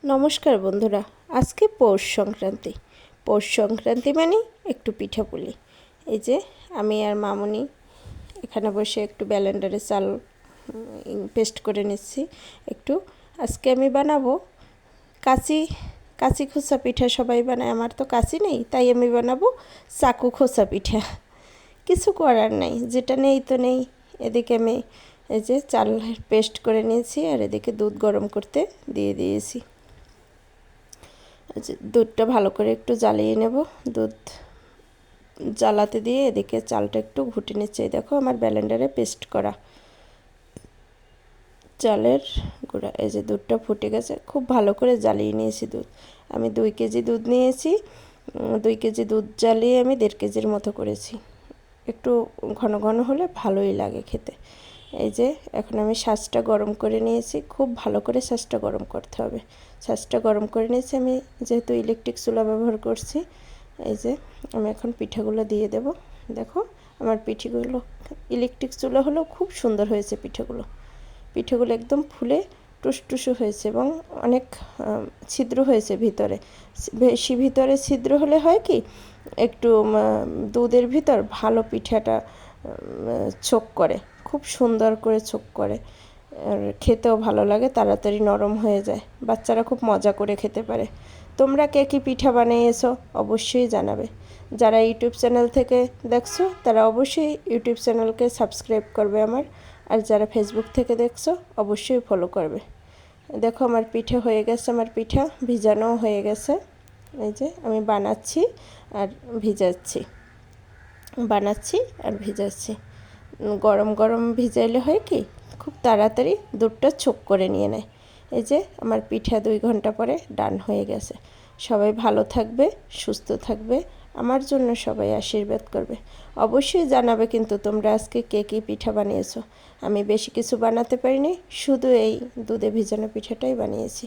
নমস্কার বন্ধুরা, আজকে পৌষ সংক্রান্তি। পৌষ সংক্রান্তি মানে একটু পিঠাপুলি। এই যে আমি আর মামুনি এখানে বসে একটু ব্লেন্ডারে চাল পেস্ট করে নিচ্ছি। একটু আজকে আমি বানাবো কাঁচি খোসা পিঠা। সবাই বানায়, আমার তো কাঁচি নেই, তাই আমি বানাবো চাকু খোসা পিঠা। কিছু করার নাই, যেটা নেই তো নেই। এদিকে আমি এই যে চাল পেস্ট করে নিয়েছি আর এদিকে দুধ গরম করতে দিয়ে দিয়েছি। দুধটা ভালো করে একটু জ্বালিয়ে নেব। দুধ জ্বালাতে দিয়ে এদিকে চালটা একটু ঘুটে নিচ্ছে। দেখো আমার ব্লেন্ডারে পেস্ট করা চালের গুঁড়া। এই যে দুধটা ফুটে গেছে, খুব ভালো করে জ্বালিয়ে নিয়েছি দুধ। আমি 2 কেজি দুধ নিয়েছি। 2 কেজি দুধ জ্বালিয়ে আমি 1.5 কেজির মতো করেছি। একটু ঘন ঘন হলে ভালোই লাগে খেতে। এই যে এখন আমি শাঁসটা গরম করে নিয়েছি। খুব ভালো করে শাঁসটা গরম করতে হবে। শাঁসটা গরম করে নিয়েছি আমি, যেহেতু ইলেকট্রিক চুলা ব্যবহার করছি। এই যে আমি এখন পিঠাগুলো দিয়ে দেব। দেখো আমার পিঠাগুলো ইলেকট্রিক চুলা হলেও খুব সুন্দর হয়েছে। পিঠাগুলো একদম ফুলে টুসটুসু হয়েছে এবং অনেক ছিদ্র হয়েছে ভিতরে। বেশি ভিতরে ছিদ্র হলে হয় কি, একটু দুধের ভিতর ভালো পিঠাটা ছোক করে, খুব সুন্দর করে ছোক করে, আর খেতেও ভালো লাগে, তাড়াতাড়ি নরম হয়ে যায়। বাচ্চারা খুব মজা করে খেতে পারে। তোমরা কে কী পিঠা বানিয়েছো অবশ্যই জানাবে। যারা ইউটিউব চ্যানেল থেকে দেখছো তারা অবশ্যই ইউটিউব চ্যানেলকে সাবস্ক্রাইব করবে আমার, আর যারা ফেসবুক থেকে দেখছো অবশ্যই ফলো করবে। দেখো আমার পিঠা হয়ে গেছে, আমার পিঠা ভিজানোও হয়ে গেছে। এই যে আমি বানাচ্ছি আর ভিজাচ্ছি, গরম গরম ভিজাইলে হয় কি, খুব তাড়াতাড়ি দুধটা ছোক করে নিয়ে নেয়। এই যে আমার পিঠা 2 ঘন্টা পরে ডান হয়ে গেছে। সবাই ভালো থাকবে, সুস্থ থাকবে, আমার জন্য সবাই আশীর্বাদ করবে। অবশ্যই জানাবে কিন্তু তোমরা আজকে কে কী পিঠা বানিয়েছো। আমি বেশি কিছু বানাতে পারিনি, শুধু এই দুধে ভিজানো পিঠাটাই বানিয়েছি।